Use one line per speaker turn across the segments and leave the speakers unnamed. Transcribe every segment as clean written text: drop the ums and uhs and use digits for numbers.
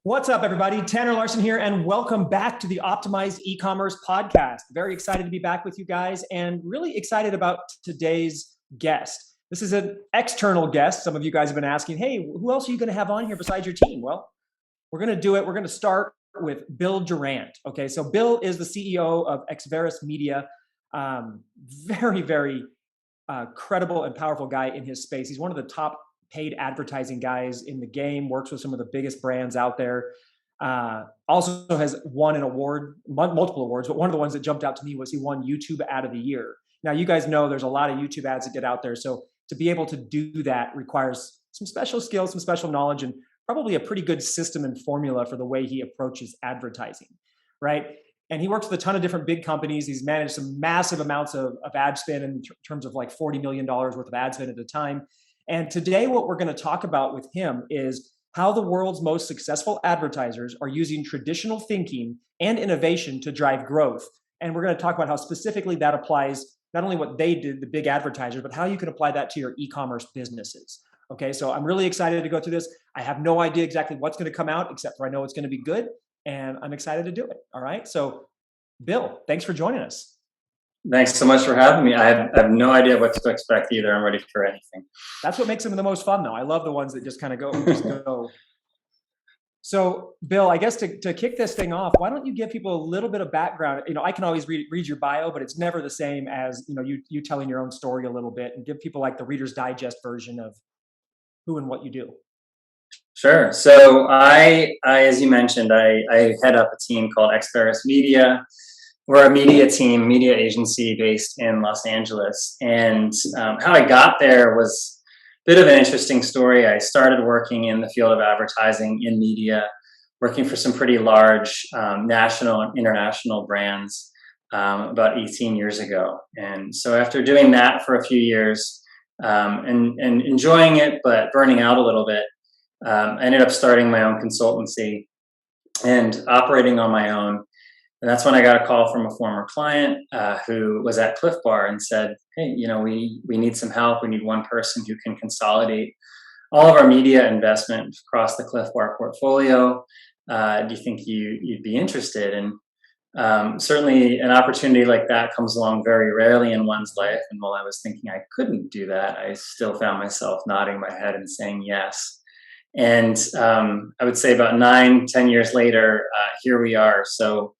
What's up, everybody? Tanner Larsson here, and welcome back to the Optimized Ecommerce Podcast. Very excited to be back with you guys, and really excited about today's guest. This is an external guest. Some of you guys have been asking, hey, who else are you going to have on here besides your team? Well, we're going to do it. We're going to start with Bill Durrant. Okay, so Bill is the CEO of Exveris Media. Very credible and powerful guy in his space. He's one of the top paid advertising guys in the game, works with some of the biggest brands out there. Also has won an award, multiple awards, but one of the ones that jumped out to me was he won YouTube Ad of the Year. Now, you guys know there's a lot of YouTube ads that get out there. So to be able to do that requires some special skills, some special knowledge, and probably a pretty good system and formula for the way he approaches advertising, right? And he works with a ton of different big companies. He's managed some massive amounts of ad spend in terms of like $40 million worth of ad spend at a time. And today, what we're going to talk about with him is how the world's most successful advertisers are using traditional thinking and innovation to drive growth. And we're going to talk about how specifically that applies, not only what they did, the big advertisers, but how you can apply that to your e-commerce businesses. Okay, so I'm really excited to go through this. I have no idea exactly what's going to come out, except for I know it's going to be good, and I'm excited to do it. All right, so Bill, thanks for joining us.
Thanks so much for having me. I have no idea what to expect either. I'm ready for anything.
That's what makes them the most fun, though. I love the ones that just kind of go. So, Bill, I guess to kick this thing off, why don't you give people a little bit of background? You know, I can always read your bio, but it's never the same as, you know, you telling your own story a little bit, and give people like the Reader's Digest version of who and what you do.
Sure. So I as you mentioned, I head up a team called Exveris Media. We're a media team, media agency based in Los Angeles. And how I got there was a bit of an interesting story. I started working in the field of advertising in media, working for some pretty large national and international brands about 18 years ago. And so after doing that for a few years and enjoying it, but burning out a little bit, I ended up starting my own consultancy and operating on my own. And that's when I got a call from a former client who was at Cliff Bar and said, hey, you know, we need some help. We need one person who can consolidate all of our media investment across the Cliff Bar portfolio. Do you think you'd be interested? And certainly an opportunity like that comes along very rarely in one's life. And while I was thinking I couldn't do that, I still found myself nodding my head and saying yes. And I would say about 9-10 years later, here we are. So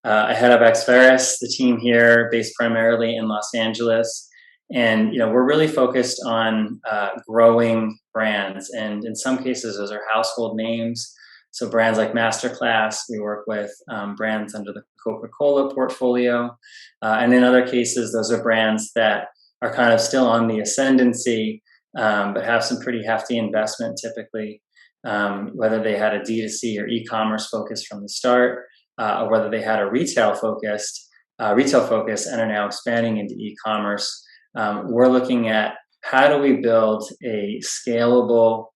I head up Exveris, the team here based primarily in Los Angeles. And, you know, we're really focused on growing brands. And in some cases, those are household names. So brands like Masterclass, we work with brands under the Coca-Cola portfolio. And in other cases, those are brands that are kind of still on the ascendancy, but have some pretty hefty investment typically, whether they had a D2C or e-commerce focus from the start. Or whether they had a retail focus and are now expanding into e-commerce. We're looking at how do we build a scalable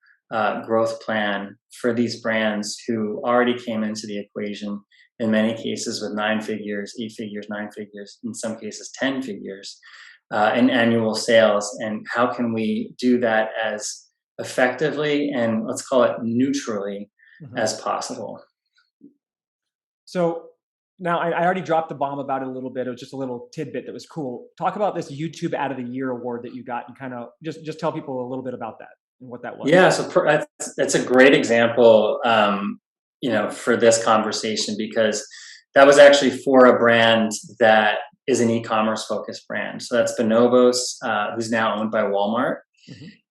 growth plan for these brands who already came into the equation in many cases with 9 figures, 8 figures, 9 figures, in some cases 10 figures in annual sales. And how can we do that as effectively and let's call it neutrally as possible?
So now I already dropped the bomb about it a little bit. It was just a little tidbit that was cool. Talk about this YouTube Ad of the Year award that you got, and kind of just tell people a little bit about that and what that was.
Yeah, so that's a great example, you know, for this conversation, because that was actually for a brand that is an e-commerce focused brand. So that's Bonobos, who's now owned by Walmart.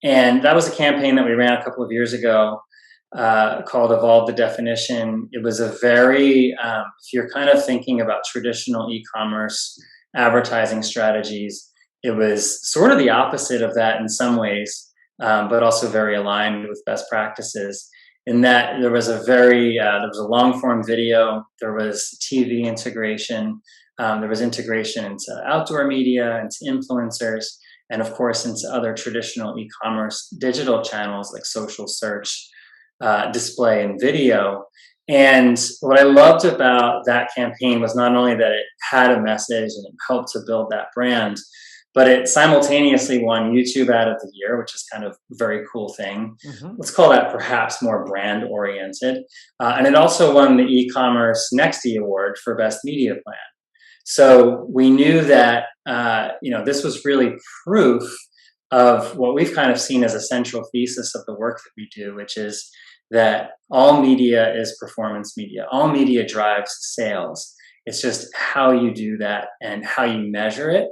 And that was a campaign that we ran a couple of years ago. Called Evolve the Definition. It was a very, if you're kind of thinking about traditional e-commerce advertising strategies, it was sort of the opposite of that in some ways, but also very aligned with best practices. In that there was a long form video, there was TV integration, there was integration into outdoor media, into influencers, and of course into other traditional e-commerce digital channels like social search, display and video. And what I loved about that campaign was not only that it had a message and it helped to build that brand, but it simultaneously won YouTube Ad of the Year, which is kind of a very cool thing.
Mm-hmm.
Let's call that perhaps more brand oriented. And it also won the e-commerce Nexty Award for Best Media Plan. So we knew that, this was really proof of what we've kind of seen as a central thesis of the work that we do, which is that all media is performance media. All media drives sales. It's just how you do that and how you measure it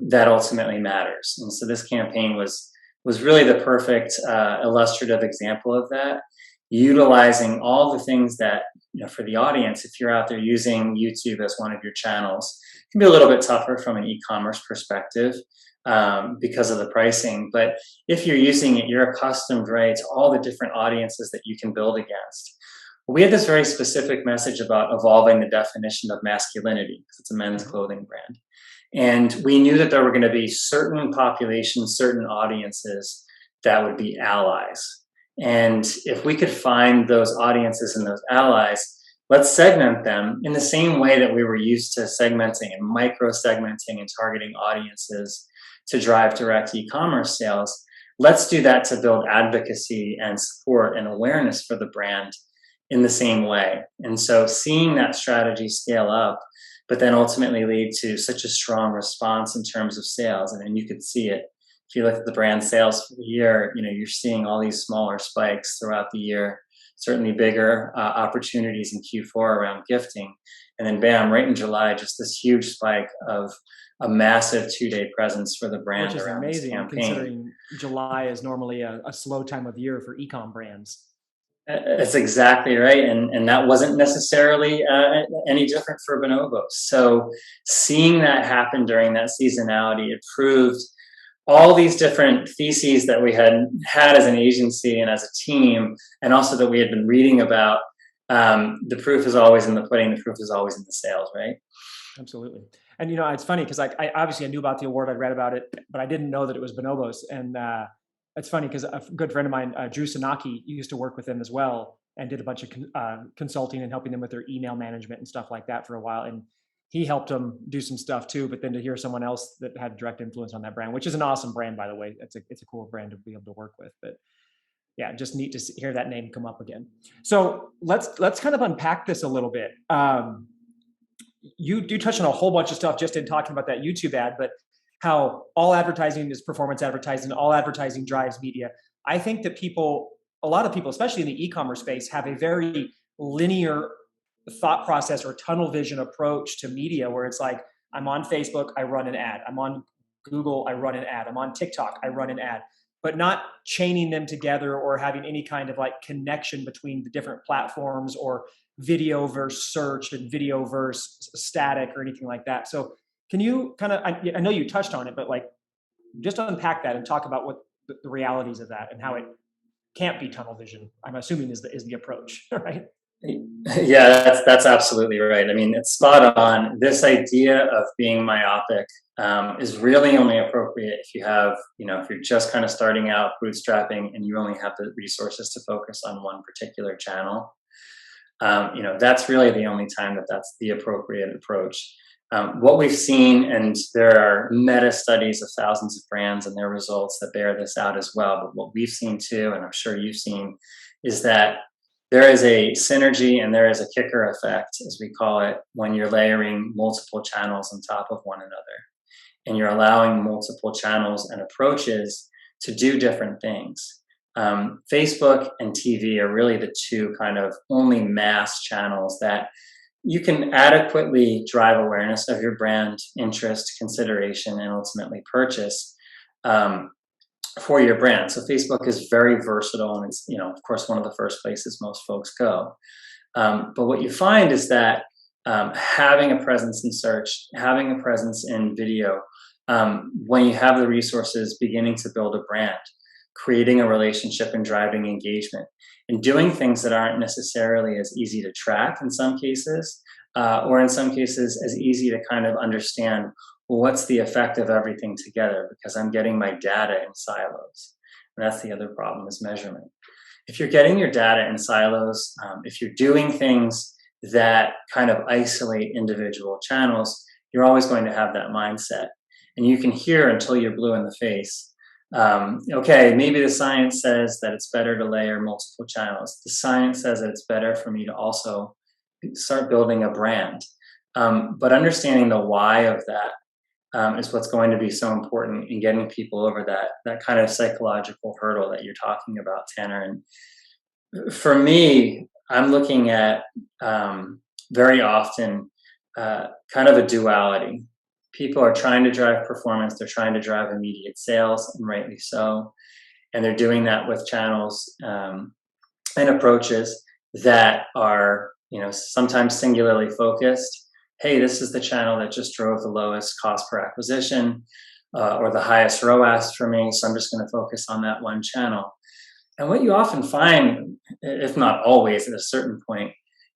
that ultimately matters. And so this campaign was really the perfect illustrative example of that, utilizing all the things that, for the audience, if you're out there using YouTube as one of your channels, it can be a little bit tougher from an e-commerce perspective because of the pricing. But if you're using it, you're accustomed, right, to all the different audiences that you can build against. We had this very specific message about evolving the definition of masculinity, because it's a men's clothing brand. And we knew that there were going to be certain populations, certain audiences that would be allies. And if we could find those audiences and those allies, let's segment them in the same way that we were used to segmenting and micro-segmenting and targeting audiences to drive direct e-commerce sales. Let's do that to build advocacy and support and awareness for the brand in the same way. And so seeing that strategy scale up, but then ultimately lead to such a strong response in terms of sales. And you could see it. If you look at the brand sales for the year, you're seeing all these smaller spikes throughout the year, certainly bigger opportunities in Q4 around gifting. And then bam, right in July, just this huge spike of a massive 2-day presence for the brand.
Which is
around
amazing,
this campaign.
considering July is normally a slow time of year for ecom brands.
That's exactly right. And that wasn't necessarily any different for Bonobos. So seeing that happen during that seasonality, it proved all these different theses that we had as an agency and as a team, and also that we had been reading about. The proof is always in the pudding. The proof is always in the sales, right?
Absolutely. And, it's funny because I obviously knew about the award. I'd read about it, but I didn't know that it was Bonobos. And it's funny because a good friend of mine, Drew Sanaki, used to work with them as well and did a bunch of consulting and helping them with their email management and stuff like that for a while. And he helped them do some stuff too, but then to hear someone else that had direct influence on that brand, which is an awesome brand, by the way, it's a cool brand to be able to work with. But yeah, just neat to hear that name come up again. So let's kind of unpack this a little bit. You do touch on a whole bunch of stuff just in talking about that YouTube ad, but how all advertising is performance advertising, all advertising drives media. I think that a lot of people, especially in the e-commerce space, have a very linear thought process or tunnel vision approach to media, where it's like, I'm on Facebook, I run an ad. I'm on Google, I run an ad. I'm on TikTok, I run an ad, but not chaining them together or having any kind of like connection between the different platforms, or video versus search and video versus static or anything like that. So can you kind of, I know you touched on it, but like just unpack that and talk about what the realities of that and how it can't be tunnel vision, I'm assuming is the approach, right?
Yeah, that's absolutely right. I mean, it's spot on. This idea of being myopic is really only appropriate if you have, if you're just kind of starting out bootstrapping and you only have the resources to focus on one particular channel. That's really the only time that's the appropriate approach. What we've seen, and there are meta studies of thousands of brands and their results that bear this out as well, but what we've seen too, and I'm sure you've seen, is that there is a synergy and there is a kicker effect, as we call it, when you're layering multiple channels on top of one another. And you're allowing multiple channels and approaches to do different things. Facebook and TV are really the two kind of only mass channels that you can adequately drive awareness of your brand, interest, consideration, and ultimately purchase for your brand. So Facebook is very versatile, and it's, of course, one of the first places most folks go. But what you find is that having a presence in search, having a presence in video, when you have the resources, beginning to build a brand, creating a relationship and driving engagement, and doing things that aren't necessarily as easy to track in some cases, or in some cases as easy to kind of understand, well, what's the effect of everything together? Because I'm getting my data in silos. And that's the other problem, is measurement. If you're getting your data in silos, if you're doing things that kind of isolate individual channels, you're always going to have that mindset. and you can hear until you're blue in the face. Okay, maybe the science says that it's better to layer multiple channels. The science says that it's better for me to also start building a brand. But understanding the why of that is what's going to be so important in getting people over that kind of psychological hurdle that you're talking about, Tanner. And for me, I'm looking at very often kind of a duality. People are trying to drive performance, they're trying to drive immediate sales, and rightly so. And they're doing that with channels and approaches that are, sometimes singularly focused. Hey, this is the channel that just drove the lowest cost per acquisition or the highest ROAS for me, so I'm just going to focus on that one channel. And what you often find, if not always at a certain point,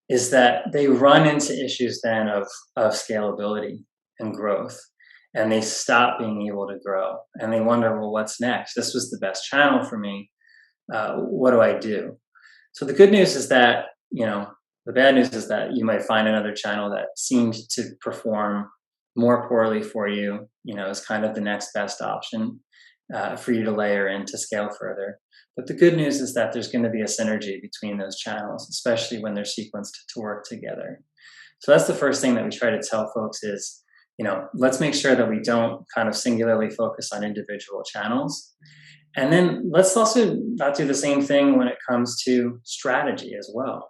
is that they run into issues then of scalability and growth, and they stop being able to grow, and they wonder, well, what's next? This was the best channel for me. What do I do? So the good news is that, the bad news is that you might find another channel that seemed to perform more poorly for you, as kind of the next best option for you to layer in to scale further. But the good news is that there's going to be a synergy between those channels, especially when they're sequenced to work together. So that's the first thing that we try to tell folks is, let's make sure that we don't kind of singularly focus on individual channels. And then let's also not do the same thing when it comes to strategy as well.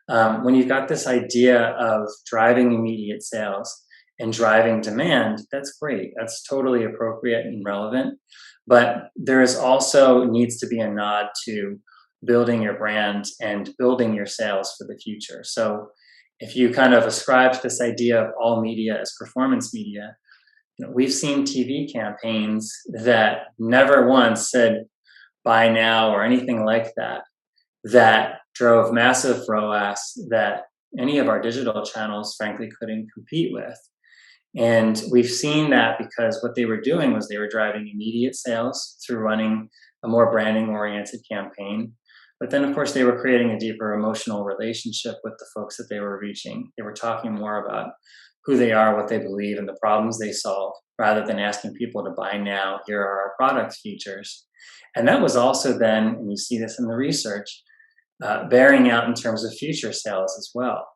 When you've got this idea of driving immediate sales and driving demand, that's great. That's totally appropriate and relevant. But there is also needs to be a nod to building your brand and building your sales for the future. So if you kind of ascribe to this idea of all media as performance media, we've seen TV campaigns that never once said buy now or anything like that, that drove massive ROAS that any of our digital channels, frankly, couldn't compete with. And we've seen that because what they were doing was they were driving immediate sales through running a more branding-oriented campaign. But then, of course, they were creating a deeper emotional relationship with the folks that they were reaching. They were talking more about who they are, what they believe, and the problems they solve, rather than asking people to buy now, here are our product features. And that was also then, and you see this in the research, bearing out in terms of future sales as well.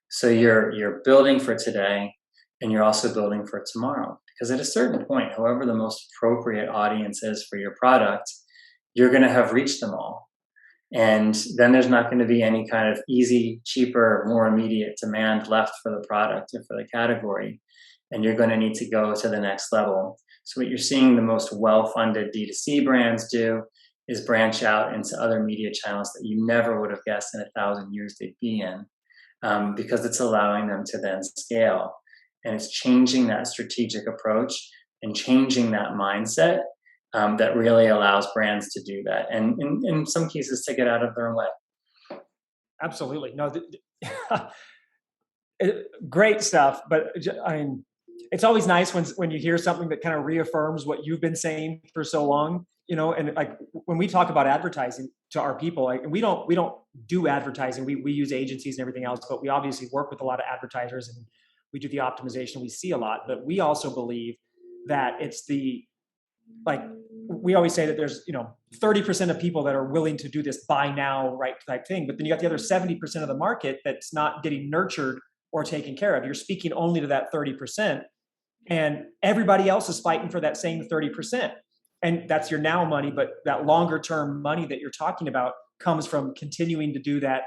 So you're building for today, and you're also building for tomorrow. Because at a certain point, however the most appropriate audience is for your product, you're going to have reached them all. And then there's not going to be any kind of easy, cheaper, more immediate demand left for the product or for the category. And you're going to need to go to the next level. So what you're seeing the most well-funded D2C brands do is branch out into other media channels that you never would have guessed in 1,000 years they'd be in, because it's allowing them to then scale. And it's changing that strategic approach and changing that mindset that really allows brands to do that. And in some cases, to get out of their own way.
Absolutely. No, great stuff. But I mean, it's always nice when you hear something that kind of reaffirms what you've been saying for so long, and like when we talk about advertising to our people, like we don't do advertising. We use agencies and everything else, but we obviously work with a lot of advertisers and we do the optimization. We see a lot, but we also believe that it's we always say that there's 30% of people that are willing to do this buy now right type thing, but then you got the other 70% of the market that's not getting nurtured or taken care of. You're speaking only to that 30%, and everybody else is fighting for that same 30%. And that's your now money, but that longer term money that you're talking about comes from continuing to do that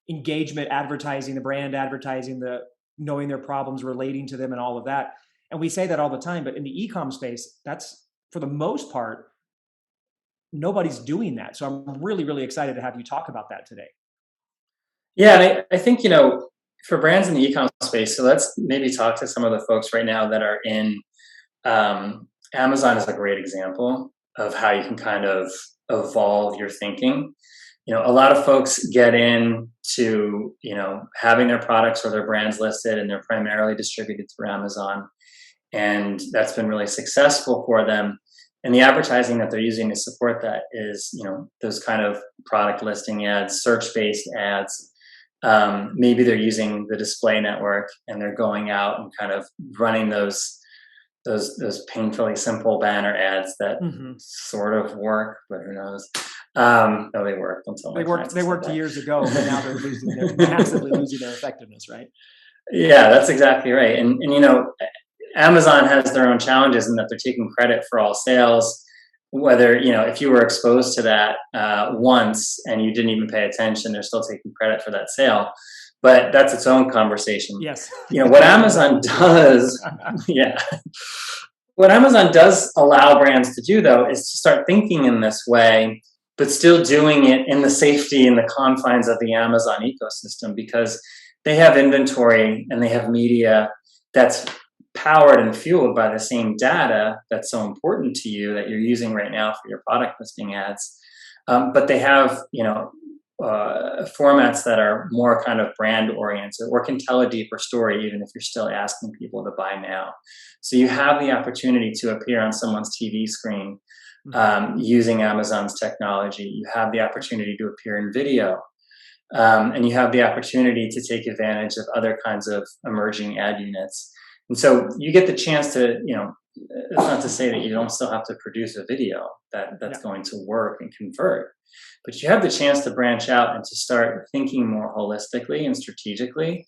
engagement advertising, the brand advertising, the knowing their problems, relating to them, and all of that. And we say that all the time, but in the ecom space, that's for the most part, nobody's doing that. So I'm really, really excited to have you talk about that today.
Yeah, and I think, for brands in the ecom space, so let's maybe talk to some of the folks right now that are in Amazon is a great example of how you can kind of evolve your thinking. A lot of folks get into, having their products or their brands listed, and they're primarily distributed through Amazon. And that's been really successful for them. And the advertising that they're using to support that is, those kind of product listing ads, search-based ads. Maybe they're using the display network and they're going out and kind of running those those painfully simple banner ads that
Mm-hmm.
sort of work, but who knows? No, they work until
They worked. They worked years ago, but now they're massively losing their effectiveness, right?
Yeah, that's exactly right. And Amazon has their own challenges in that they're taking credit for all sales. Whether if you were exposed to that once and you didn't even pay attention, they're still taking credit for that sale. But that's its own conversation.
Yes.
What Amazon does, yeah. What Amazon does allow brands to do, though, is to start thinking in this way, but still doing it in the safety and the confines of the Amazon ecosystem, because they have inventory and they have media that's powered and fueled by the same data that's so important to you that you're using right now for your product listing ads. But they have, formats that are more kind of brand oriented or can tell a deeper story, even if you're still asking people to buy now. So you have the opportunity to appear on someone's TV screen using Amazon's technology. You have the opportunity to appear in video. And you have the opportunity to take advantage of other kinds of emerging ad units. And so you get the chance to, it's not to say that you don't still have to produce a video that's going to work and convert, but you have the chance to branch out and to start thinking more holistically and strategically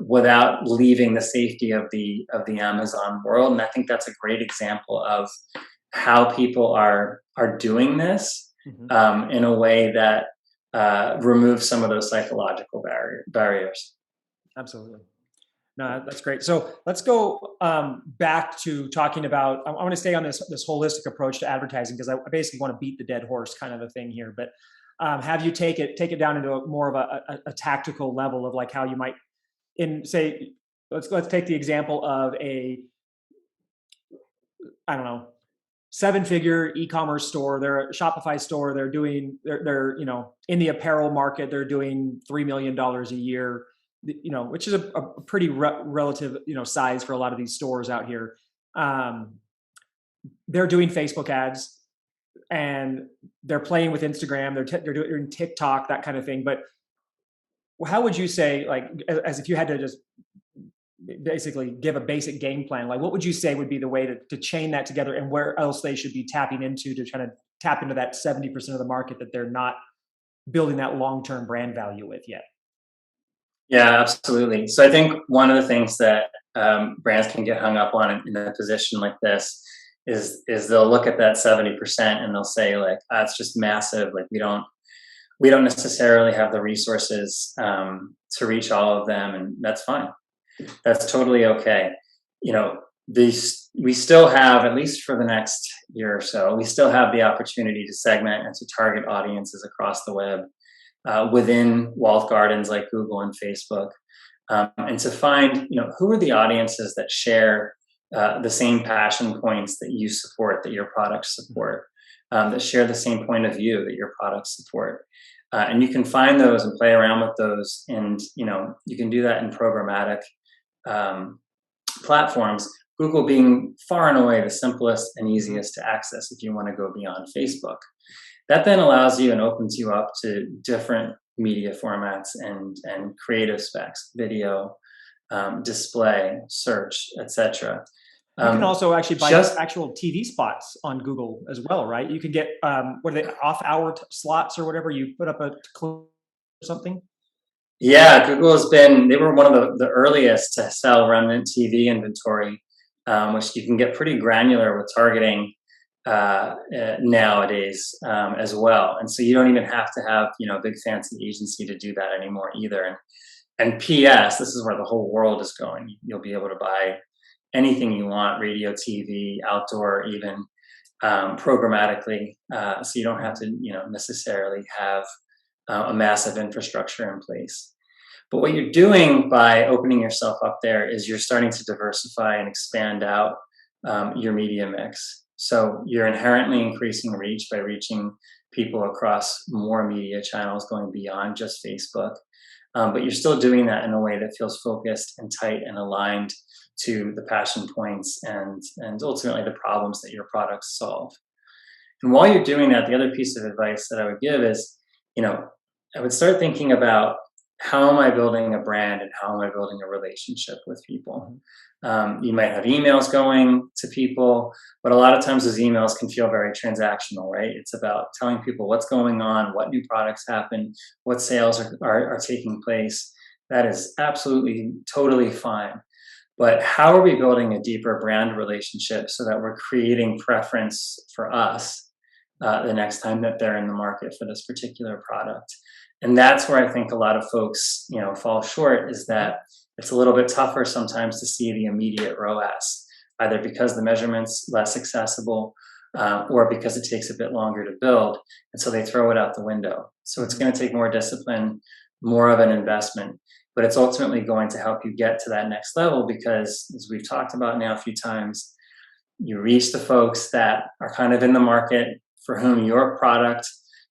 without leaving the safety of the Amazon world. And I think that's a great example of how people are doing this in a way that remove some of those psychological barriers.
Absolutely. No, that's great. So let's go back to talking about, I want to stay on this holistic approach to advertising, because I basically want to beat the dead horse kind of a thing here, but have you take it down into more of a tactical level of like how you might let's take the example of I don't know, 7-figure e-commerce store. They're a Shopify store. They're in the apparel market. They're doing $3 million a year, which is a pretty relative, size for a lot of these stores out here. They're doing Facebook ads and they're playing with Instagram. They're doing TikTok, that kind of thing. But how would you say, like, as if you had to just basically give a basic game plan, like what would you say would be the way to chain that together, and where else they should be tapping into to try to tap into that 70% of the market that they're not building that long-term brand value with yet?
Yeah, absolutely. So I think one of the things that brands can get hung up on in a position like this is they'll look at that 70% and they'll say like, it's just massive. Like we don't necessarily have the resources to reach all of them, and that's fine. That's totally okay. We still have, at least for the next year or so, we still have the opportunity to segment and to target audiences across the web within walled gardens like Google and Facebook, and to find, who are the audiences that share the same passion points that you support, that your products support, that share the same point of view that your products support. And you can find those and play around with those. And, you can do that in programmatic platforms, Google being far and away the simplest and easiest to access if you want to go beyond Facebook. That then allows you and opens you up to different media formats and creative specs, video, display, search, etc.
You can also actually buy actual TV spots on Google as well, right? You can get what are they, off-hour slots or whatever. You put up a clip or something.
Yeah, they were one of the earliest to sell remnant TV inventory, which you can get pretty granular with targeting nowadays as well. And so you don't even have to have, a big fancy agency to do that anymore either. And PS, this is where the whole world is going. You'll be able to buy anything you want, radio, TV, outdoor, even programmatically. So you don't have to, necessarily have a massive infrastructure in place. But what you're doing by opening yourself up there is you're starting to diversify and expand out your media mix. So you're inherently increasing reach by reaching people across more media channels, going beyond just Facebook. But you're still doing that in a way that feels focused and tight and aligned to the passion points and ultimately the problems that your products solve. And while you're doing that, the other piece of advice that I would give is, I would start thinking about how am I building a brand and how am I building a relationship with people? You might have emails going to people, but a lot of times those emails can feel very transactional, right? It's about telling people what's going on, what new products happen, what sales are taking place. That is absolutely, totally fine. But how are we building a deeper brand relationship so that we're creating preference for us the next time that they're in the market for this particular product? And that's where I think a lot of folks, fall short, is that it's a little bit tougher sometimes to see the immediate ROAS, either because the measurement's less accessible or because it takes a bit longer to build. And so they throw it out the window. So it's going to take more discipline, more of an investment, but it's ultimately going to help you get to that next level because, as we've talked about now a few times, you reach the folks that are kind of in the market for whom your product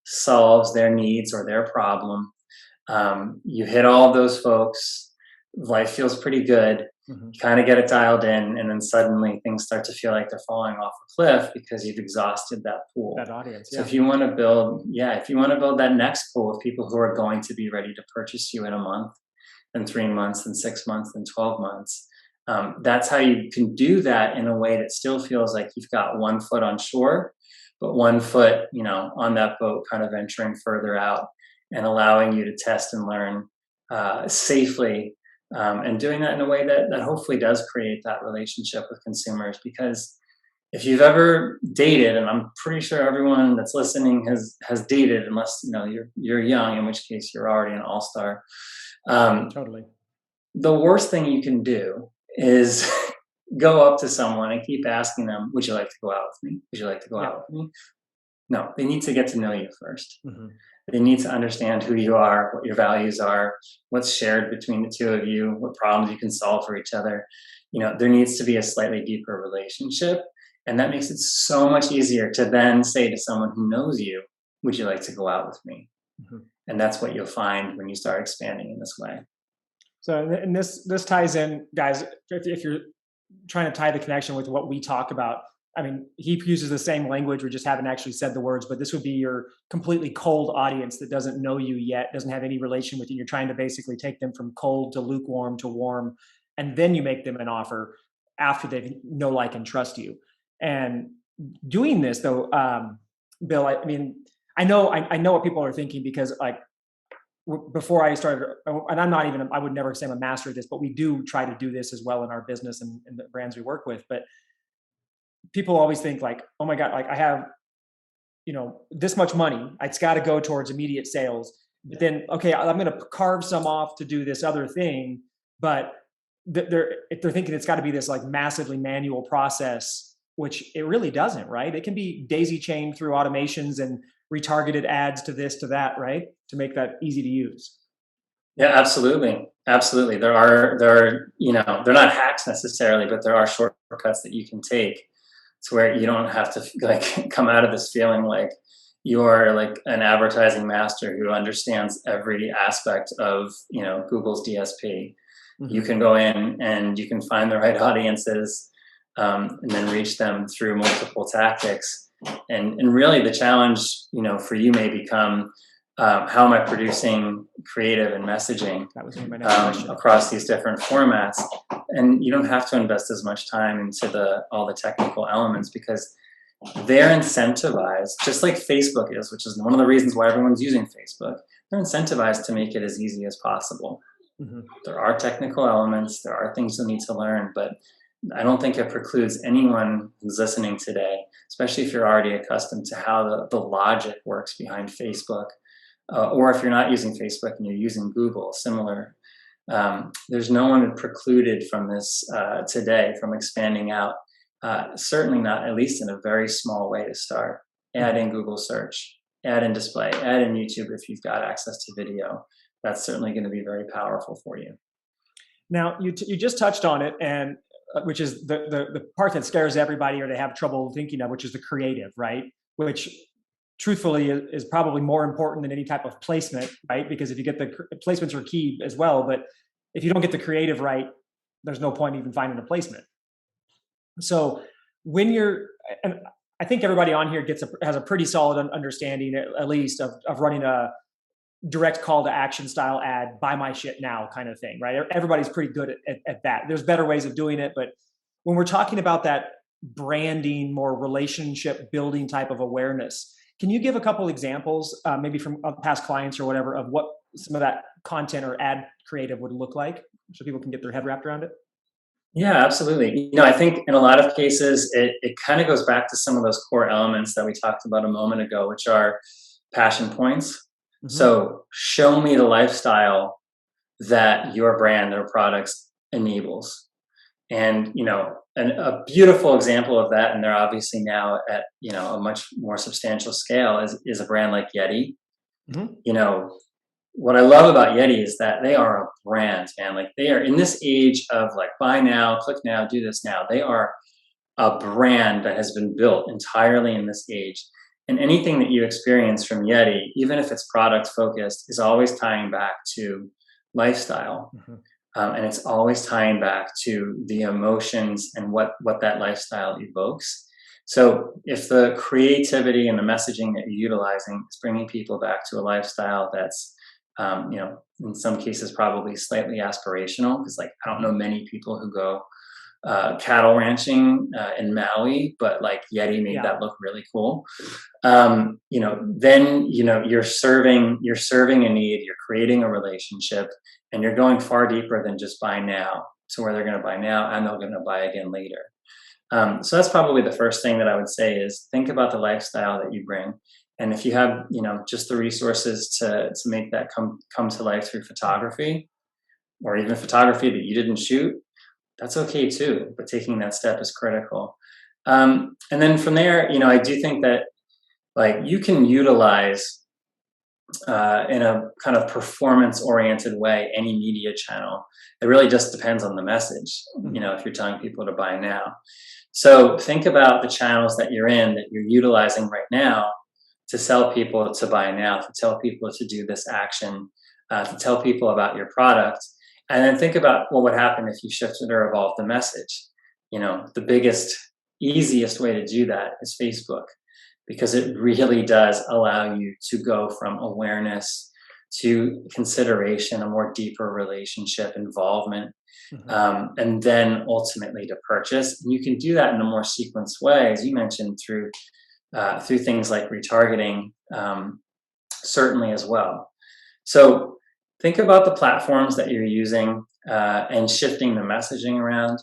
solves their needs or their problem. You hit all of those folks, life feels pretty good. You kind of get it dialed in, and then suddenly things start to feel like they're falling off a cliff because you've exhausted that pool.
That audience.
So if you want to build that next pool of people who are going to be ready to purchase you in a month, and 3 months, and 6 months, and 12 months, that's how you can do that in a way that still feels like you've got one foot on shore, but one foot, on that boat, kind of venturing further out and allowing you to test and learn safely, and doing that in a way that hopefully does create that relationship with consumers. Because if you've ever dated, and I'm pretty sure everyone that's listening has dated, unless you're young, in which case you're already an all-star.
Totally.
The worst thing you can do is go up to someone and keep asking them, "Would you like to go out with me? Would you like to go out with me?" No, they need to get to know you first. They need to understand who you are, what your values are, what's shared between the two of you, what problems you can solve for each other. There needs to be a slightly deeper relationship. And that makes it so much easier to then say to someone who knows you, "Would you like to go out with me?" And that's what you'll find when you start expanding in this way.
So, and this ties in, guys, if you're trying to tie the connection with what we talk about. I mean, he uses the same language. We just haven't actually said the words, but this would be your completely cold audience that doesn't know you yet, doesn't have any relation with you. You're trying to basically take them from cold to lukewarm to warm, and then you make them an offer after they know, like, and trust you. And doing this, though, Bill, I mean, I know what people are thinking, because before I started, and I would never say I'm a master of this, but we do try to do this as well in our business and the brands we work with. But people always think like, oh my God, like I have, this much money, it's got to go towards immediate sales. But then, okay, I'm going to carve some off to do this other thing. But if they're thinking it's got to be this like massively manual process, which it really doesn't, right? It can be daisy chained through automations and retargeted ads to this, to that, right? To make that easy to use.
Yeah, absolutely. Absolutely. There are, they're not hacks necessarily, but there are shortcuts that you can take to where you don't have to come out of this feeling like you're like an advertising master who understands every aspect of, Google's DSP. You can go in and you can find the right audiences, and then reach them through multiple tactics. And really the challenge, for you may become, how am I producing creative and messaging across these different formats? And you don't have to invest as much time into all the technical elements, because they're incentivized, just like Facebook is, which is one of the reasons why everyone's using Facebook. They're incentivized to make it as easy as possible. There are technical elements, there are things you'll need to learn, but I don't think it precludes anyone who's listening today, especially if you're already accustomed to how the logic works behind Facebook, or if you're not using Facebook and you're using Google, similar. There's no one precluded from this today from expanding out. Certainly not, at least in a very small way to start. Add in Google search, add in display, add in YouTube if you've got access to video. That's certainly going to be very powerful for you.
Now, you just touched on it, and which is the part that scares everybody or they have trouble thinking of, which is the creative, right? Which truthfully is probably more important than any type of placement, right? Because if you get the placements are key as well, but if you don't get the creative right, there's no point even finding a placement. So when and I think everybody on here has a pretty solid understanding, at least, of running direct call to action style ad, buy my shit now kind of thing, right? Everybody's pretty good at that. There's better ways of doing it, but when we're talking about that branding, more relationship building type of awareness, can you give a couple examples, maybe from past clients or whatever, of what some of that content or ad creative would look like so people can get their head wrapped around it?
Yeah, absolutely. I think in a lot of cases, it kind of goes back to some of those core elements that we talked about a moment ago, which are passion points. So show me the lifestyle that your brand or products enables. And, a beautiful example of that, and they're obviously now at, a much more substantial scale is a brand like Yeti. What I love about Yeti is that they are a brand, man. Like, they are in this age of like, buy now, click now, do this now. They are a brand that has been built entirely in this age. And anything that you experience from Yeti, even if it's product focused, is always tying back to lifestyle. And it's always tying back to the emotions and what that lifestyle evokes. So if the creativity and the messaging that you're utilizing is bringing people back to a lifestyle that's, in some cases probably slightly aspirational, because like, I don't know many people who go cattle ranching in Maui, but like Yeti made that look really cool. Then you're serving a need, you're creating a relationship, and you're going far deeper than just buy now. So where they're going to buy now and they're going to buy again later. So that's probably the first thing that I would say is think about the lifestyle that you bring. And if you have, just the resources to make that come to life through photography, or even photography that you didn't shoot, that's okay too. But taking that step is critical. And then from there, I do think that like you can utilize in a kind of performance oriented way any media channel. It really just depends on the message, if you're telling people to buy now. So think about the channels that you're in, that you're utilizing right now to sell people to buy now, to tell people to do this action, to tell people about your product. And then think about what would happen if you shifted or evolved the message. The biggest, easiest way to do that is Facebook, because it really does allow you to go from awareness to consideration, a more deeper relationship involvement, and then ultimately to purchase. And you can do that in a more sequenced way, as you mentioned, through things like retargeting, certainly as well. So think about the platforms that you're using and shifting the messaging around.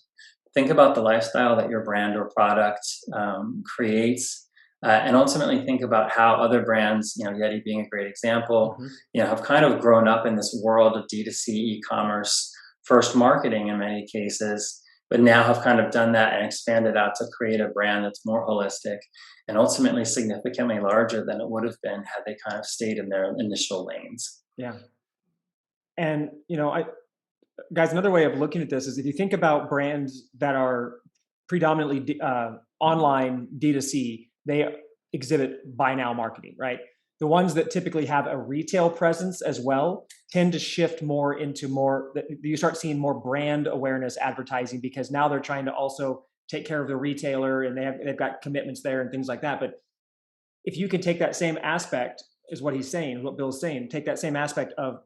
Think about the lifestyle that your brand or product creates. And ultimately think about how other brands, Yeti being a great example, have kind of grown up in this world of D2C e-commerce first marketing in many cases, but now have kind of done that and expanded out to create a brand that's more holistic and ultimately significantly larger than it would have been had they kind of stayed in their initial lanes.
Yeah. And, guys, another way of looking at this is if you think about brands that are predominantly online D2C, they exhibit buy now marketing, right? The ones that typically have a retail presence as well tend to shift more into you start seeing more brand awareness advertising, because now they're trying to also take care of the retailer and they've got commitments there and things like that. But if you can take that same aspect, is what he's saying, what Bill's saying, take that same aspect of,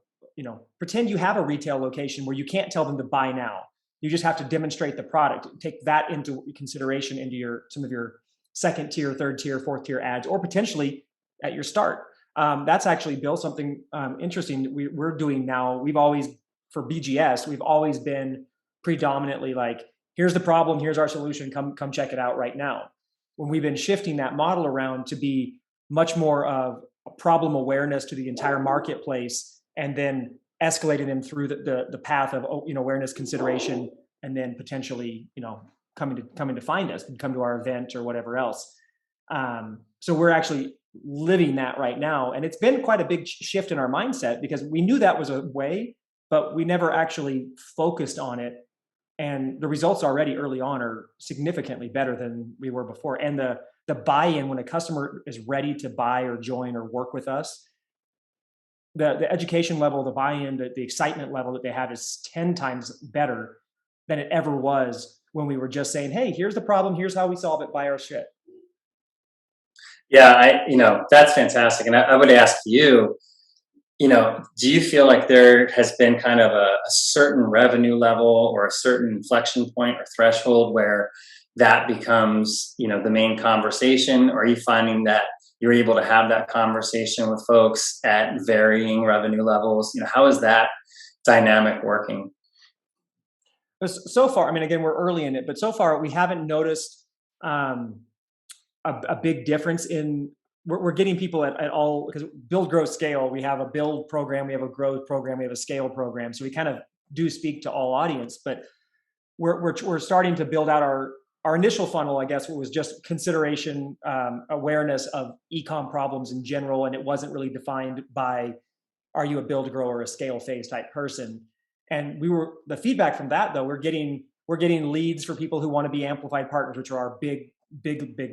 pretend you have a retail location where you can't tell them to buy now. You just have to demonstrate the product. Take that into consideration into some of your second tier, third tier, fourth tier ads, or potentially at your start. That's actually, Bill, something interesting we're doing now. We've always, for BGS, we've always been predominantly like, here's the problem, here's our solution, come check it out right now. When we've been shifting that model around to be much more of a problem awareness to the entire marketplace, and then escalating them through the path of awareness, consideration, and then potentially coming to find us and come to our event or whatever else. So we're actually living that right now, and it's been quite a big shift in our mindset, because we knew that was a way, but we never actually focused on it. And the results already early on are significantly better than we were before. And the buy-in, when a customer is ready to buy or join or work with us, the education level, the buy-in, the excitement level that they have is 10 times better than it ever was when we were just saying, hey, here's the problem, here's how we solve it, buy our shit.
Yeah, that's fantastic. And I would ask you, Do you feel like there has been kind of a certain revenue level or a certain inflection point or threshold where that becomes, the main conversation? Or are you finding that you're able to have that conversation with folks at varying revenue levels? How is that dynamic working?
So far, I mean, again, we're early in it, but so far we haven't noticed um, a big difference in. We're getting people at all, because build, grow, scale. We have a build program, we have a growth program, we have a scale program. So we kind of do speak to all audience, but we're starting to build out our initial funnel. I guess was just consideration, awareness of ecom problems in general, and it wasn't really defined by, are you a build, grow, or a scale phase type person? And the feedback from that, though, we're getting leads for people who want to be amplified partners, which are our big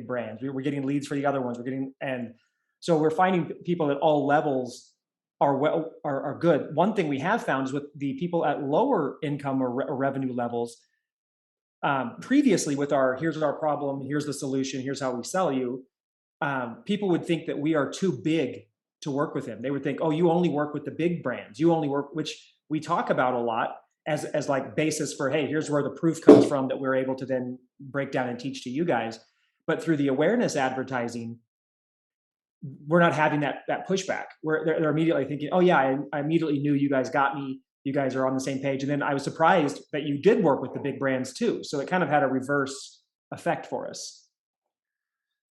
brands. We're getting leads for the other ones. And so we're finding people at all levels are good. One thing we have found is with the people at lower income or revenue levels, previously with here's our problem, here's the solution, here's how we sell you, people would think that we are too big to work with him. They would think, oh, you only work with the big brands. You only work, which we talk about a lot as like basis for, hey, here's where the proof comes from that we're able to then break down and teach to you guys. But through the awareness advertising, we're not having that pushback. They're immediately thinking, oh yeah, I immediately knew you guys got me. You guys are on the same page. And then I was surprised that you did work with the big brands too. So it kind of had a reverse effect for us.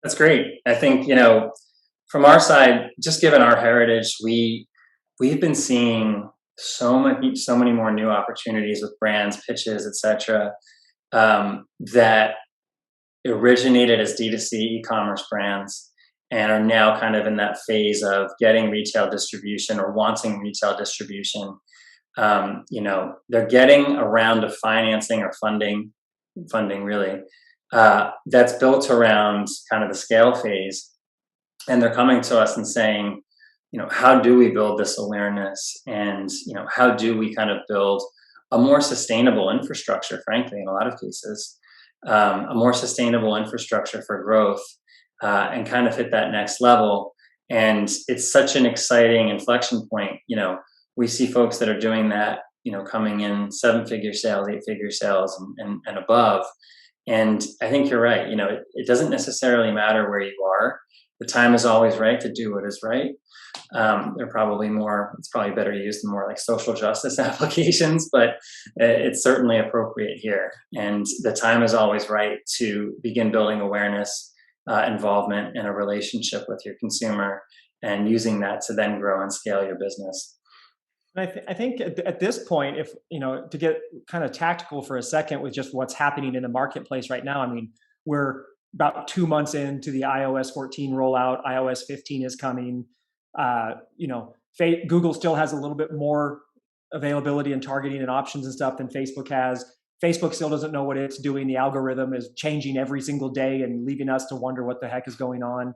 That's great. I think, from our side, just given our heritage, we've been seeing so many more new opportunities with brands, pitches, etc., that originated as D2C e-commerce brands and are now kind of in that phase of getting retail distribution or wanting retail distribution. They're getting a round of financing or funding really, that's built around kind of the scale phase. And they're coming to us and saying, how do we build this awareness? And, how do we kind of build a more sustainable infrastructure, frankly, in a lot of cases, a more sustainable infrastructure for growth, and kind of hit that next level. And it's such an exciting inflection point. We see folks that are doing that, coming in 7-figure sales, 8-figure sales and above. And I think you're right. It doesn't necessarily matter where you are. The time is always right to do what is right. It's probably better used in more like social justice applications, but it's certainly appropriate here. And the time is always right to begin building awareness, involvement, and a relationship with your consumer, and using that to then grow and scale your business.
I think at this point, if to get kind of tactical for a second with just what's happening in the marketplace right now, I mean, we're about 2 months into the iOS 14 rollout. iOS 15 is coming. Google still has a little bit more availability and targeting and options and stuff than Facebook has. Facebook still doesn't know what it's doing. The algorithm is changing every single day and leaving us to wonder what the heck is going on.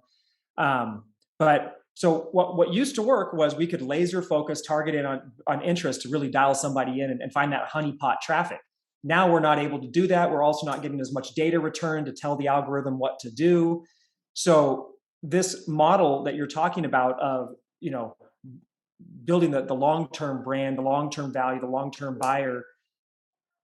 But so what used to work was we could laser focus, target in on interest to really dial somebody in and find that honeypot traffic. Now we're not able to do that. We're also not getting as much data return to tell the algorithm what to do. So this model that you're talking about of, building the long-term brand, the long-term value, the long-term buyer,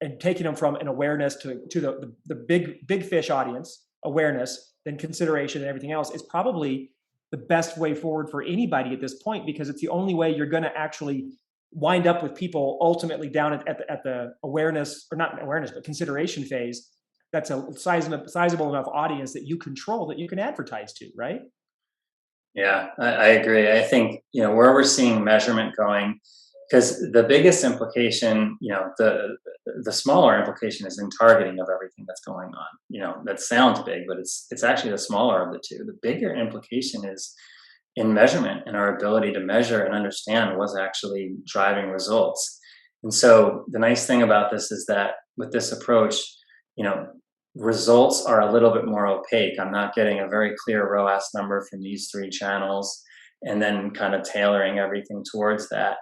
and taking them from an awareness to the big fish audience, awareness, then consideration and everything else is probably the best way forward for anybody at this point, because it's the only way you're going to actually wind up with people ultimately down at the awareness, or not awareness, but consideration phase. That's a sizable enough audience that you control, that you can advertise to, right?
Yeah, I agree. I think, where we're seeing measurement going, because the biggest implication, the smaller implication is in targeting of everything that's going on. That sounds big, but it's actually the smaller of the two. The bigger implication is in measurement and our ability to measure and understand what's actually driving results. And so the nice thing about this is that with this approach, results are a little bit more opaque. I'm not getting a very clear ROAS number from these 3 channels and then kind of tailoring everything towards that,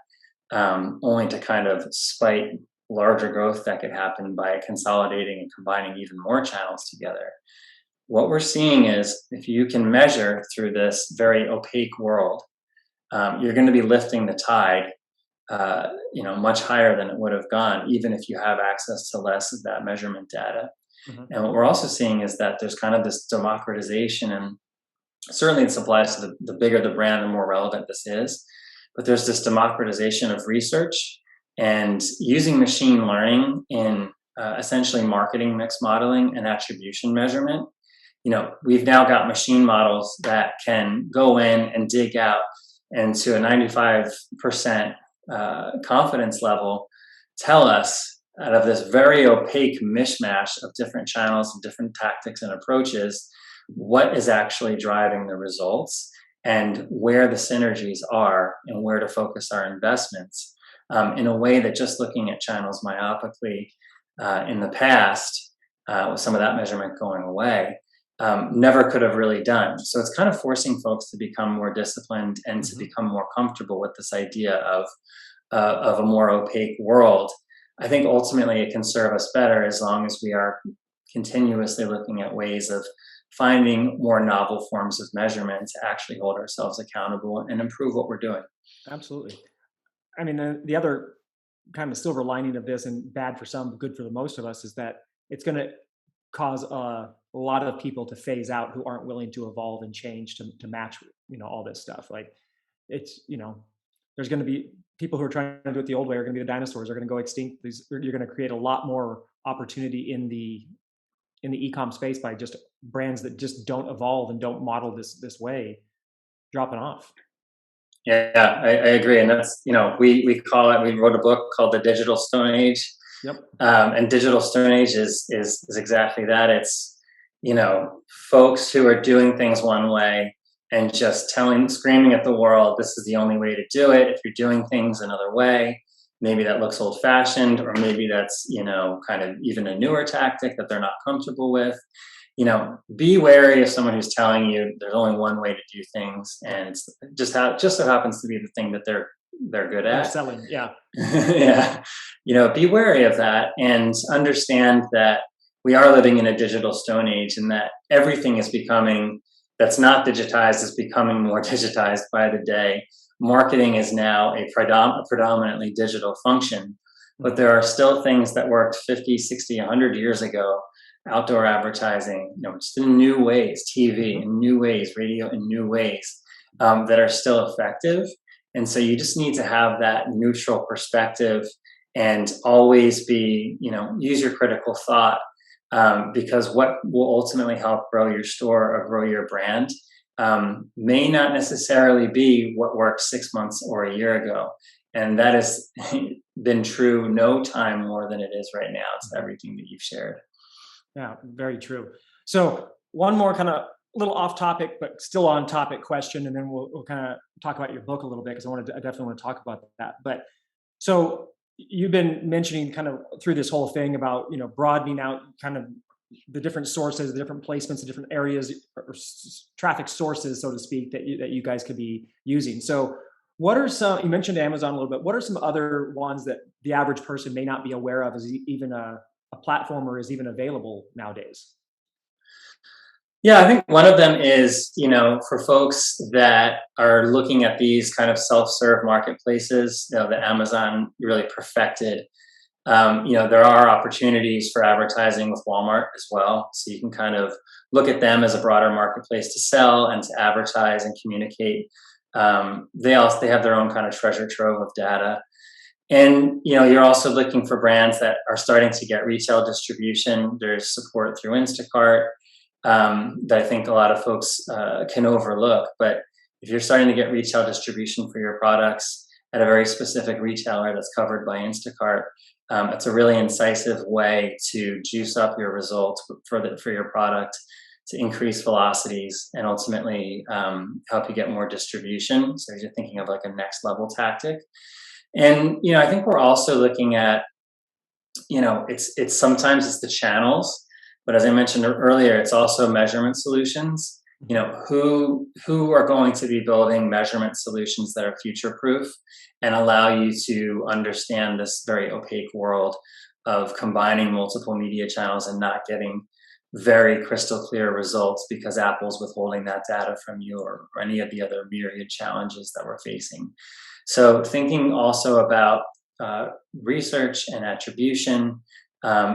only to kind of spite larger growth that could happen by consolidating and combining even more channels together. What we're seeing is if you can measure through this very opaque world, you're going to be lifting the tide, much higher than it would have gone, even if you have access to less of that measurement data.
Mm-hmm.
And what we're also seeing is that there's kind of this democratization, and certainly this applies to the bigger the brand, the more relevant this is. But there's this democratization of research and using machine learning in essentially marketing mix modeling and attribution measurement. We've now got machine models that can go in and dig out, and to a 95% confidence level, tell us out of this very opaque mishmash of different channels and different tactics and approaches, what is actually driving the results and where the synergies are and where to focus our investments, in a way that just looking at channels myopically in the past, with some of that measurement going away, never could have really done. So it's kind of forcing folks to become more disciplined and to become more comfortable with this idea of a more opaque world. I think ultimately it can serve us better as long as we are continuously looking at ways of finding more novel forms of measurement to actually hold ourselves accountable and improve what we're doing.
Absolutely. I mean, the other kind of silver lining of this, and bad for some, good for the most of us, is that it's going to cause a lot of people to phase out who aren't willing to evolve and change to match, all this stuff. Like it's, there's going to be people who are trying to do it the old way are going to be the dinosaurs, are going to go extinct. You're going to create a lot more opportunity in the ecom space by just brands that just don't evolve and don't model this way dropping off.
Yeah, I agree. And that's, we call it, we wrote a book called The Digital Stone Age.
Yep.
And Digital Stone Age is exactly that. It's, folks who are doing things one way and just screaming at the world, this is the only way to do it. If you're doing things another way, maybe that looks old fashioned, or maybe that's, kind of even a newer tactic that they're not comfortable with. Be wary of someone who's telling you there's only one way to do things, and just so happens to be the thing that they're good at.
They're selling, yeah.
Yeah. Be wary of that and understand that we are living in a digital stone age, and that everything is becoming, that's not digitized, is becoming more digitized by the day. Marketing is now a predominantly digital function, but there are still things that worked 50, 60, 100 years ago. Outdoor advertising, just in new ways, TV in new ways, radio in new ways, that are still effective. And so you just need to have that neutral perspective and always be, use your critical thought, because what will ultimately help grow your store or grow your brand may not necessarily be what worked 6 months or a year ago. And that has been true no time more than it is right now. It's everything that you've shared.
Yeah, very true. So one more kind of little off topic, but still on topic question, and then we'll kind of talk about your book a little bit, because I definitely want to talk about that. But so you've been mentioning kind of through this whole thing about, broadening out kind of the different sources, the different placements, the different areas or traffic sources, so to speak, that you guys could be using. So what are some, you mentioned Amazon a little bit, what are some other ones that the average person may not be aware of as even a platform or is even available nowadays?
Yeah, I think one of them is, for folks that are looking at these kind of self-serve marketplaces, that Amazon really perfected. There are opportunities for advertising with Walmart as well. So you can kind of look at them as a broader marketplace to sell and to advertise and communicate. They have their own kind of treasure trove of data. And, you're also looking for brands that are starting to get retail distribution. There's support through Instacart that I think a lot of folks can overlook. But if you're starting to get retail distribution for your products at a very specific retailer that's covered by Instacart, it's a really incisive way to juice up your results for your product, to increase velocities, and ultimately help you get more distribution. So you're thinking of like a next level tactic. And, I think we're also looking at, it's sometimes it's the channels, but as I mentioned earlier, it's also measurement solutions. Who are going to be building measurement solutions that are future proof and allow you to understand this very opaque world of combining multiple media channels and not getting very crystal clear results because Apple's withholding that data from you, or any of the other myriad challenges that we're facing. So thinking also about research and attribution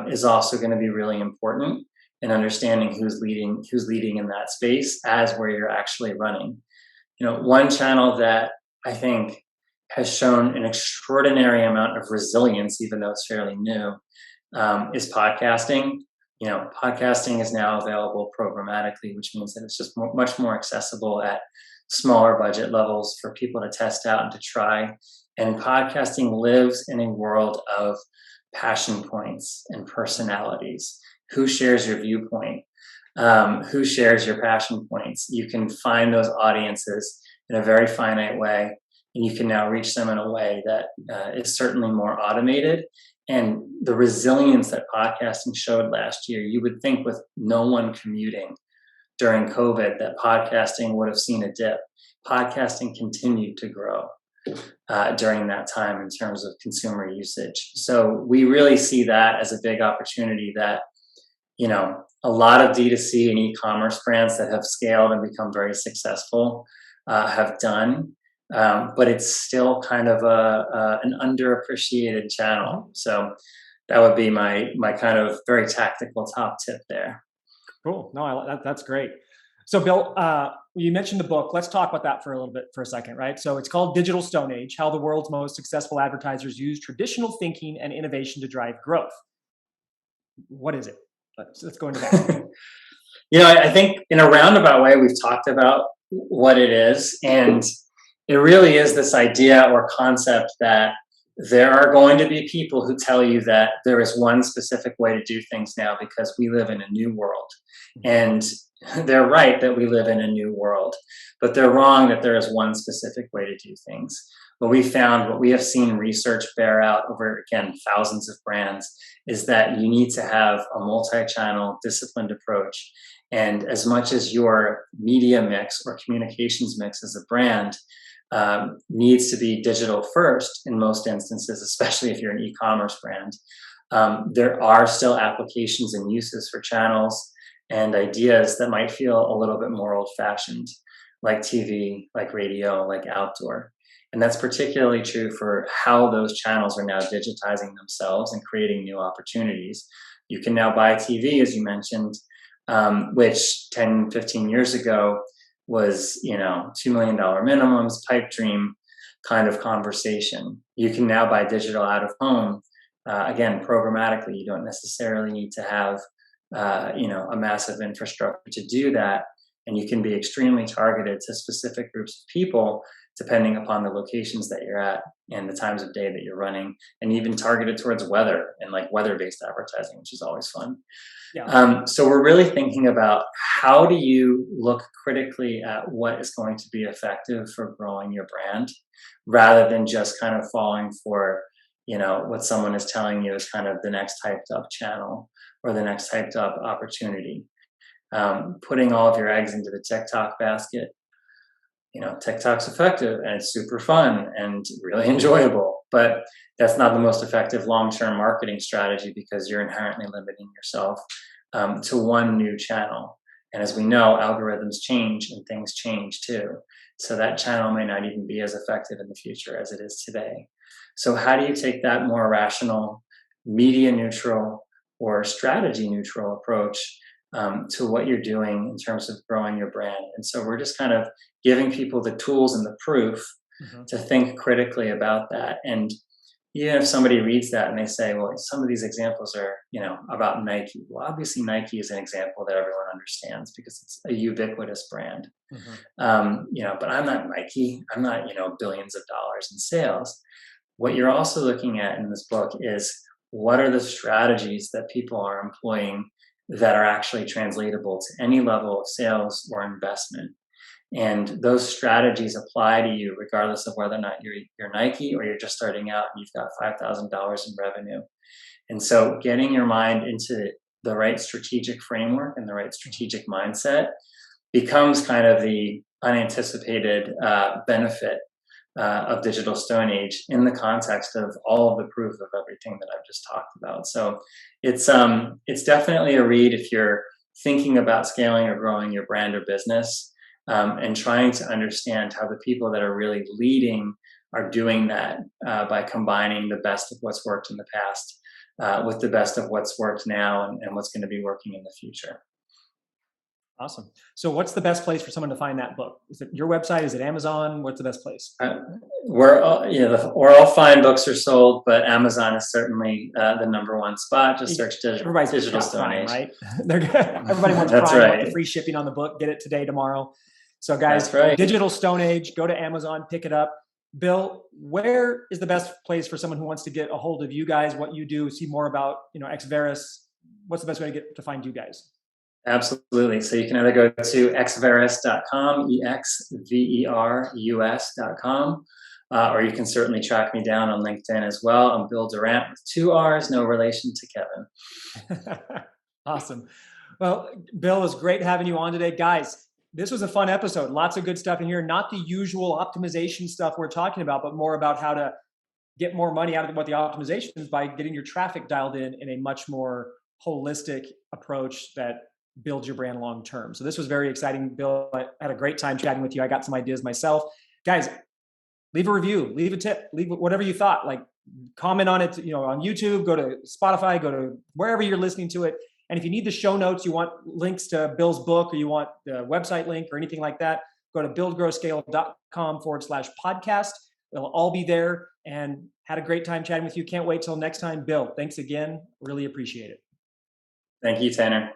is also going to be really important in understanding who's leading in that space as where you're actually running. One channel that I think has shown an extraordinary amount of resilience, even though it's fairly new, is podcasting. Podcasting is now available programmatically, which means that it's just much more accessible at smaller budget levels for people to test out and to try. And podcasting lives in a world of passion points and personalities. Who shares your viewpoint? Who shares your passion points? You can find those audiences in a very finite way, and you can now reach them in a way that is certainly more automated. And the resilience that podcasting showed last year, you would think with no one commuting during COVID that podcasting would have seen a dip. Podcasting continued to grow during that time in terms of consumer usage. So we really see that as a big opportunity that, a lot of D2C and e-commerce brands that have scaled and become very successful have done. But it's still kind of an underappreciated channel. So that would be my kind of very tactical top tip there.
Cool. No, that's great. So Bill, you mentioned the book. Let's talk about that for a second, right? So it's called Digital Stone Age: How the World's Most Successful Advertisers Use Traditional Thinking and Innovation to Drive Growth. What is it? Let's go into that.
I think in a roundabout way, we've talked about what it is. And it really is this idea or concept that there are going to be people who tell you that there is one specific way to do things now because we live in a new world. And they're right that we live in a new world, but they're wrong that there is one specific way to do things. What we have seen research bear out over, again, thousands of brands, is that you need to have a multi-channel, disciplined approach. And as much as your media mix or communications mix as a brand needs to be digital first in most instances, especially if you're an e-commerce brand, there are still applications and uses for channels and ideas that might feel a little bit more old-fashioned, like TV, like radio, like outdoor. And that's particularly true for how those channels are now digitizing themselves and creating new opportunities. You can now buy TV, as you mentioned, which 10, 15 years ago was, $2 million minimums, pipe dream kind of conversation. You can now buy digital out of home, again, programmatically. You don't necessarily need to have, a massive infrastructure to do that. And you can be extremely targeted to specific groups of people, depending upon the locations that you're at and the times of day that you're running, and even targeted towards weather and like weather-based advertising, which is always fun. Yeah. So we're really thinking about how do you look critically at what is going to be effective for growing your brand, rather than just kind of falling for, what someone is telling you is kind of the next hyped up channel or the next hyped up opportunity. Putting all of your eggs into the TikTok basket. TikTok's effective and it's super fun and really enjoyable, but that's not the most effective long-term marketing strategy because you're inherently limiting yourself to one new channel. And as we know, algorithms change and things change too. So that channel may not even be as effective in the future as it is today. So how do you take that more rational, media neutral or strategy neutral approach to what you're doing in terms of growing your brand? And so we're just kind of giving people the tools and the proof to think critically about that. And even if somebody reads that and they say, well, some of these examples are, about Nike. Well, obviously Nike is an example that everyone understands because it's a ubiquitous brand. But I'm not Nike. I'm not, billions of dollars in sales. What you're also looking at in this book is what are the strategies that people are employing that are actually translatable to any level of sales or investment. And those strategies apply to you regardless of whether or not you're Nike or you're just starting out and you've got $5,000 in revenue. And so getting your mind into the right strategic framework and the right strategic mindset becomes kind of the unanticipated benefit of Digital Stone Age in the context of all of the proof of everything that I've just talked about. So it's definitely a read if you're thinking about scaling or growing your brand or business, and trying to understand how the people that are really leading are doing that by combining the best of what's worked in the past with the best of what's worked now and what's going to be working in the future.
Awesome. So what's the best place for someone to find that book? Is it your website? Is it Amazon? What's the best place?
Where all fine books are sold, but Amazon is certainly the number one spot. Just search Digital Stone Age.
Right? Everybody wants
That's
Prime,
right.
want the free shipping on the book. Get it today, tomorrow. So guys,
That's right.
Digital Stone Age, go to Amazon, pick it up. Bill, where is the best place for someone who wants to get a hold of you guys, what you do, see more about, Exveris? What's the best way to find you guys?
Absolutely. So you can either go to exveris.com, exverus.com, or you can certainly track me down on LinkedIn as well. I'm Bill Durrant with 2 R's, no relation to Kevin.
Awesome. Well, Bill, it was great having you on today. Guys, this was a fun episode. Lots of good stuff in here. Not the usual optimization stuff we're talking about, but more about how to get more money out of what the optimization is by getting your traffic dialed in a much more holistic approach that builds your brand long term. So this was very exciting, Bill. I had a great time chatting with you. I got some ideas myself. Guys, leave a review, leave a tip, leave whatever you thought, like comment on it, on YouTube, go to Spotify, go to wherever you're listening to it. And if you need the show notes, you want links to Bill's book, or you want the website link or anything like that, go to buildgrowscale.com/podcast. They'll all be there, and had a great time chatting with you. Can't wait till next time. Bill, thanks again. Really appreciate it.
Thank you, Tanner.